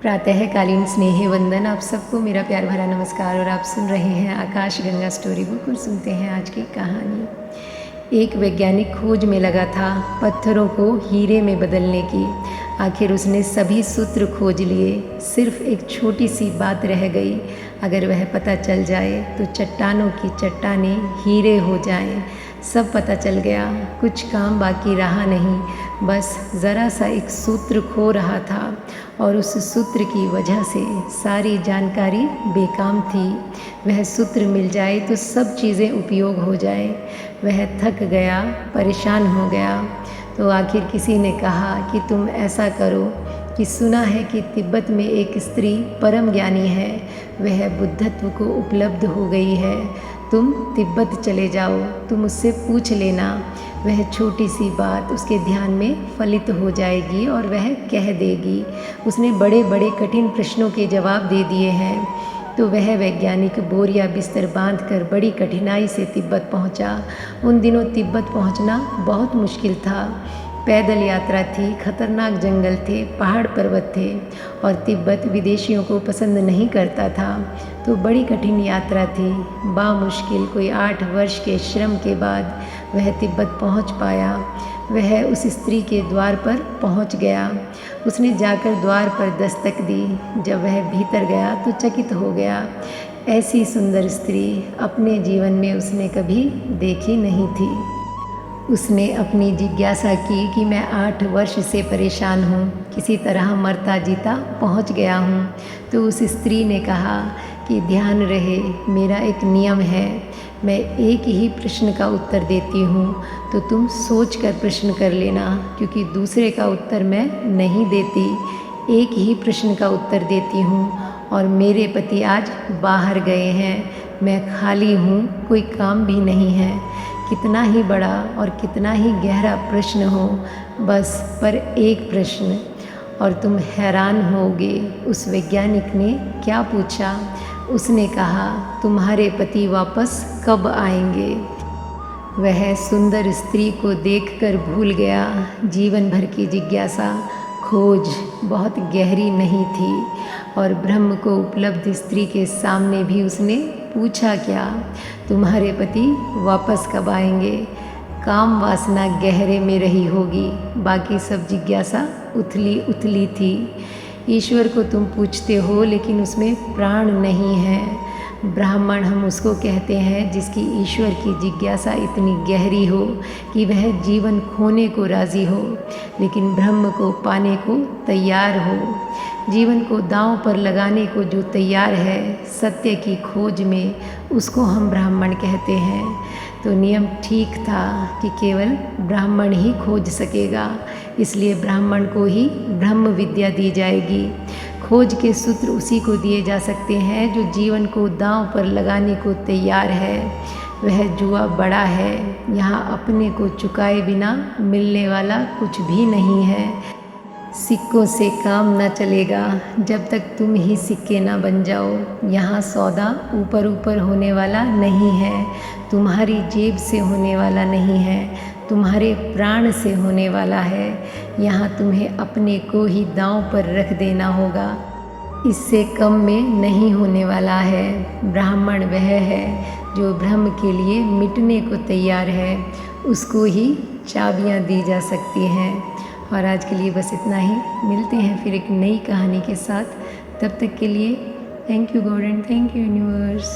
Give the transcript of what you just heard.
प्रातःकालीन स्नेह वंदन। आप सबको मेरा प्यार भरा नमस्कार। और आप सुन रहे हैं आकाश गंगा स्टोरी बुक और सुनते हैं आज की कहानी। एक वैज्ञानिक खोज में लगा था पत्थरों को हीरे में बदलने की। आखिर उसने सभी सूत्र खोज लिए, सिर्फ एक छोटी सी बात रह गई। अगर वह पता चल जाए तो चट्टानों की चट्टानें हीरे हो जाएं। सब पता चल गया, कुछ काम बाकी रहा नहीं। बस ज़रा सा एक सूत्र खो रहा था और उस सूत्र की वजह से सारी जानकारी बेकाम थी। वह सूत्र मिल जाए तो सब चीज़ें उपयोग हो जाए। वह थक गया, परेशान हो गया। तो आखिर किसी ने कहा कि तुम ऐसा करो कि सुना है कि तिब्बत में एक स्त्री परम ज्ञानी है, वह बुद्धत्व को उपलब्ध हो गई है। तुम तिब्बत चले जाओ, तुम उससे पूछ लेना। वह छोटी सी बात उसके ध्यान में फलित हो जाएगी और वह कह देगी। उसने बड़े बड़े कठिन प्रश्नों के जवाब दे दिए हैं। तो वह वैज्ञानिक बोरिया बिस्तर बांधकर बड़ी कठिनाई से तिब्बत पहुंचा। उन दिनों तिब्बत पहुंचना बहुत मुश्किल था। पैदल यात्रा थी, खतरनाक जंगल थे, पहाड़ पर्वत थे और तिब्बत विदेशियों को पसंद नहीं करता था। तो बड़ी कठिन यात्रा थी। बामुश्किल कोई 8 वर्ष के श्रम के बाद वह तिब्बत पहुंच पाया। वह उस स्त्री के द्वार पर पहुंच गया। उसने जाकर द्वार पर दस्तक दी। जब वह भीतर गया तो चकित हो गया। ऐसी सुंदर स्त्री अपने जीवन में उसने कभी देखी नहीं थी। उसने अपनी जिज्ञासा की कि मैं 8 वर्ष से परेशान हूँ, किसी तरह मरता जीता पहुँच गया हूँ। तो उस स्त्री ने कहा कि ध्यान रहे, मेरा एक नियम है, मैं एक ही प्रश्न का उत्तर देती हूँ, तो तुम सोच कर प्रश्न कर लेना, क्योंकि दूसरे का उत्तर मैं नहीं देती। एक ही प्रश्न का उत्तर देती हूँ और मेरे पति आज बाहर गए हैं, मैं खाली हूँ, कोई काम भी नहीं है। कितना ही बड़ा और कितना ही गहरा प्रश्न हो, बस पर एक प्रश्न। और तुम हैरान होगे उस वैज्ञानिक ने क्या पूछा। उसने कहा, तुम्हारे पति वापस कब आएंगे। वह सुंदर स्त्री को देखकर भूल गया। जीवन भर की जिज्ञासा, खोज बहुत गहरी नहीं थी और ब्रह्म को उपलब्ध स्त्री के सामने भी उसने पूछा क्या, तुम्हारे पति वापस कब आएंगे। काम वासना गहरे में रही होगी, बाकी सब जिज्ञासा उथली उथली थी। ईश्वर को तुम पूछते हो लेकिन उसमें प्राण नहीं है। ब्राह्मण हम उसको कहते हैं जिसकी ईश्वर की जिज्ञासा इतनी गहरी हो कि वह जीवन खोने को राज़ी हो, लेकिन ब्रह्म को पाने को तैयार हो। जीवन को दांव पर लगाने को जो तैयार है सत्य की खोज में, उसको हम ब्राह्मण कहते हैं। तो नियम ठीक था कि केवल ब्राह्मण ही खोज सकेगा, इसलिए ब्राह्मण को ही ब्रह्म विद्या दी जाएगी। खोज के सूत्र उसी को दिए जा सकते हैं जो जीवन को दांव पर लगाने को तैयार है। वह जुआ बड़ा है, यहाँ अपने को चुकाए बिना मिलने वाला कुछ भी नहीं है। सिक्कों से काम न चलेगा जब तक तुम ही सिक्के ना बन जाओ। यहाँ सौदा ऊपर ऊपर होने वाला नहीं है, तुम्हारी जेब से होने वाला नहीं है, तुम्हारे प्राण से होने वाला है। यहाँ तुम्हें अपने को ही दांव पर रख देना होगा, इससे कम में नहीं होने वाला है। ब्राह्मण वह है जो ब्रह्म के लिए मिटने को तैयार है, उसको ही चाबियाँ दी जा सकती हैं। और आज के लिए बस इतना ही। मिलते हैं फिर एक नई कहानी के साथ। तब तक के लिए thank you God and thank you universe.